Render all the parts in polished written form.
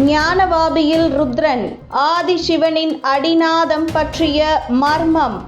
ஞானவாபியில் ருத்ரன் ஆதிசிவனின் அடிநாதம் பற்றிய மர்மம்.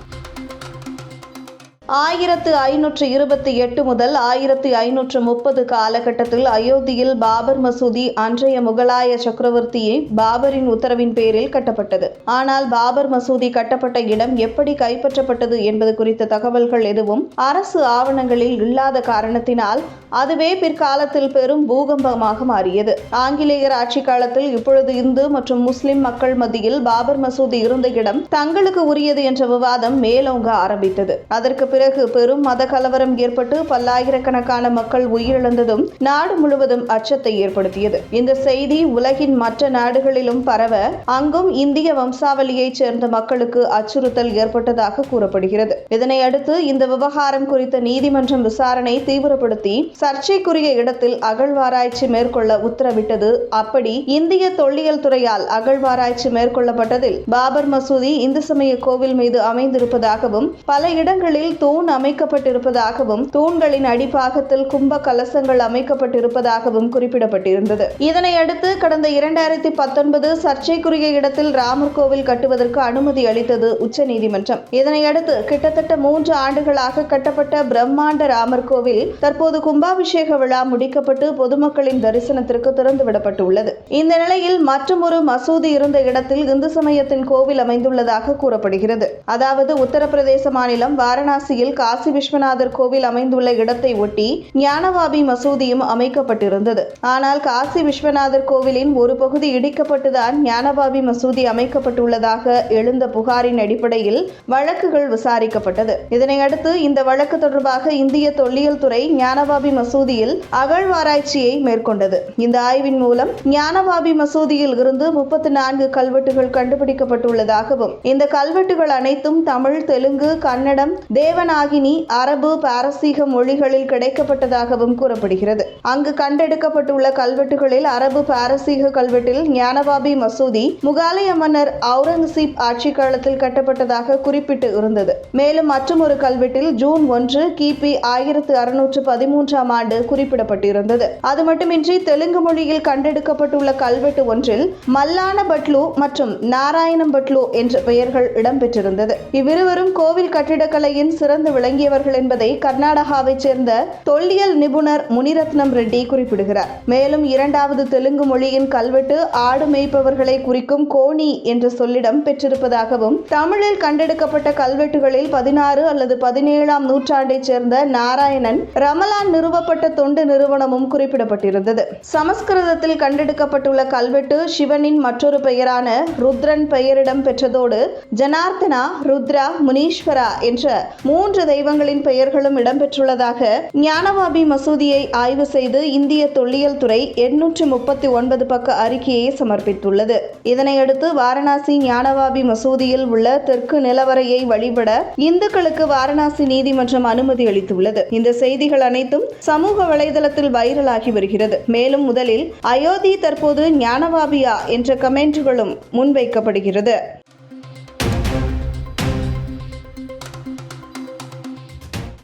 1528 முதல் 1530 காலகட்டத்தில் அயோத்தியில் பாபர் மசூதி அன்றைய முகலாய சக்கரவர்த்தி பாபரின் உத்தரவின் பேரில் கட்டப்பட்டது. ஆனால் பாபர் மசூதி கட்டப்பட்ட இடம் எப்படி கைப்பற்றப்பட்டது என்பது குறித்த தகவல்கள் எதுவும் அரசு ஆவணங்களில் இல்லாத காரணத்தினால் அதுவே பிற்காலத்தில் பெரும் பூகம்பமாக மாறியது. ஆங்கிலேயர் ஆட்சி காலத்தில் இப்பொழுது இந்து மற்றும் முஸ்லிம் மக்கள் மத்தியில் பாபர் மசூதி இருந்த இடம் தங்களுக்கு உரியது என்ற விவாதம் மேலோங்க ஆரம்பித்தது. அதற்கு பிறகு பெரும் மத கலவரம் ஏற்பட்டு பல்லாயிரக்கணக்கான மக்கள் உயிரிழந்ததும் நாடு முழுவதும் அச்சத்தை ஏற்படுத்தியது. இந்த செய்தி உலகின் மற்ற நாடுகளிலும் பரவ அங்கும் இந்திய வம்சாவளியைச் சேர்ந்த மக்களுக்கு அச்சுறுத்தல் ஏற்பட்டதாக கூறப்படுகிறது. இதனையடுத்து இந்த விவகாரம் குறித்த நீதிமன்றம் விசாரணை தீவிரப்படுத்தி சர்ச்சைக்குரிய இடத்தில் அகழ்வாராய்ச்சி மேற்கொள்ள உத்தரவிட்டது. அப்படி இந்திய தொல்லியல் துறையால் அகழ்வாராய்ச்சி மேற்கொள்ளப்பட்டதில் பாபர் மசூதி இந்து சமய கோவில் மீது அமைந்திருப்பதாகவும் பல இடங்களில் தூண் அமைக்கப்பட்டிருப்பதாகவும் தூண்களின் அடிப்பாகத்தில் கும்ப கலசங்கள் அமைக்கப்பட்டிருப்பதாகவும் குறிப்பிடப்பட்டிருந்தது. இதனையடுத்து கடந்த 2019 சர்ச்சைக்குரிய இடத்தில் ராமர் கோவில் கட்டுவதற்கு அனுமதி அளித்தது உச்சநீதிமன்றம். இதனையடுத்து கிட்டத்தட்ட 3 ஆண்டுகளாக கட்டப்பட்ட பிரம்மாண்ட ராமர் கோவில் தற்போது கும்பாபிஷேக விழா முடிக்கப்பட்டு பொதுமக்களின் தரிசனத்திற்கு திறந்துவிடப்பட்டுள்ளது. இந்த நிலையில் மற்றொரு மசூதி இருந்த இடத்தில் இந்து சமயத்தின் கோவில் அமைந்துள்ளதாக கூறப்படுகிறது. அதாவது உத்தரப்பிரதேச மாநிலம் வாரணாசியில் காசி விஸ்வநாதர் கோவில் அமைந்துள்ள இடத்தை ஒட்டி ஞானவாபி மசூதியும் அமைக்கப்பட்டிருந்தது. ஆனால் காசி விஸ்வநாதர் கோவிலின் ஒரு பகுதி இடிக்கப்பட்டுதான் ஞானவாபி மசூதி அமைக்கப்பட்டுள்ளதாக எழுந்த புகாரின் அடிப்படையில் வழக்குகள் விசாரிக்கப்பட்டது. இதனையடுத்து இந்த வழக்கு தொடர்பாக இந்திய தொல்லியல் துறை ஞானவாபி மசூதியில் அகழ்வாராய்ச்சியை மேற்கொண்டது. இந்த ஆய்வின் மூலம் ஞானவாபி மசூதியில் இருந்து 34 கல்வெட்டுகள் கண்டுபிடிக்கப்பட்டுள்ளதாகவும் இந்த கல்வெட்டுகள் அனைத்தும் தமிழ், தெலுங்கு, கன்னடம், தேவநாகினி, அரபு, பாரசீக மொழிகளில் கிடைக்கப்பட்டதாகவும் கூறப்படுகிறது. அங்கு கண்டெடுக்கப்பட்டுள்ள கல்வெட்டுகளில் அரபு பாரசீக கல்வெட்டில் ஞானவாபி மசூதி முகாலய மன்னர் அவுரங்கசீப் ஆட்சி காலத்தில் கட்டப்பட்டதாக குறிப்பிட்டு இருந்தது. மேலும் மற்றொரு கல்வெட்டில் ஜூன் 1 கிபி 1613 ஆண்டு குறிப்பிடப்பட்டிருந்தது. அது மட்டுமின்றி தெலுங்கு மொழியில் கண்டெடுக்கப்பட்டுள்ள கல்வெட்டு ஒன்றில் மல்லான பட்லு மற்றும் நாராயணம் பட்லு என்ற பெயர்கள் இடம்பெற்றிருந்தது. இவ்விருவரும் கோவில் கட்டிடக்கலையின் சிறந்து விளங்கியவர்கள் என்பதை கர்நாடகாவைச் சேர்ந்த தொல்லியல் நிபுணர் முனிரத்னம் ரெட்டி குறிப்பிடுகிறார். மேலும் 2வது தெலுங்கு மொழியின் கல்வெட்டு ஆடு மேய்ப்பவர்களை குறிக்கும் கோணி என்ற சொல்லிடம் பெற்றிருப்பதாகவும் தமிழில் கண்டெடுக்கப்பட்ட கல்வெட்டுகளில் 16 அல்லது 17ஆம் நூற்றாண்டைச் சேர்ந்த நாராயணன் ரமலான் நிறுவப்பட்ட தொண்டு நிறுவனமும் குறிப்பிடப்பட்டிருந்தது. சமஸ்கிருதத்தில் கண்டெடுக்கப்பட்டுள்ள கல்வெட்டு சிவனின் மற்றொரு பெயரான ருத்ரன் பெயரிடம் பெற்றதோடு ஜனார்த்தனா, ருத்ரா, முனீஸ்வரா என்ற 3 தெய்வங்களின் பெயர்களும் இடம்பெற்றுள்ளதாக ஞானவாபி மசூதியை ஆய்வு செய்து இந்திய தொல்லியல் துறை 839 பக்க அறிக்கையை சமர்ப்பித்துள்ளது. இதனையடுத்து வாரணாசி ஞானவாபி மசூதியில் உள்ள தெற்கு நிலவரையை வழிபட இந்துக்களுக்கு வாரணாசி நீதிமன்றம் அனுமதி அளித்துள்ளது. இந்த செய்திகள் அனைத்தும் சமூக வலைதளத்தில் வைரலாகி வருகிறது. மேலும் முதலில் அயோத்தி, தற்போது ஞானவாபியா என்ற கமெண்ட்களும் முன்வைக்கப்படுகிறது.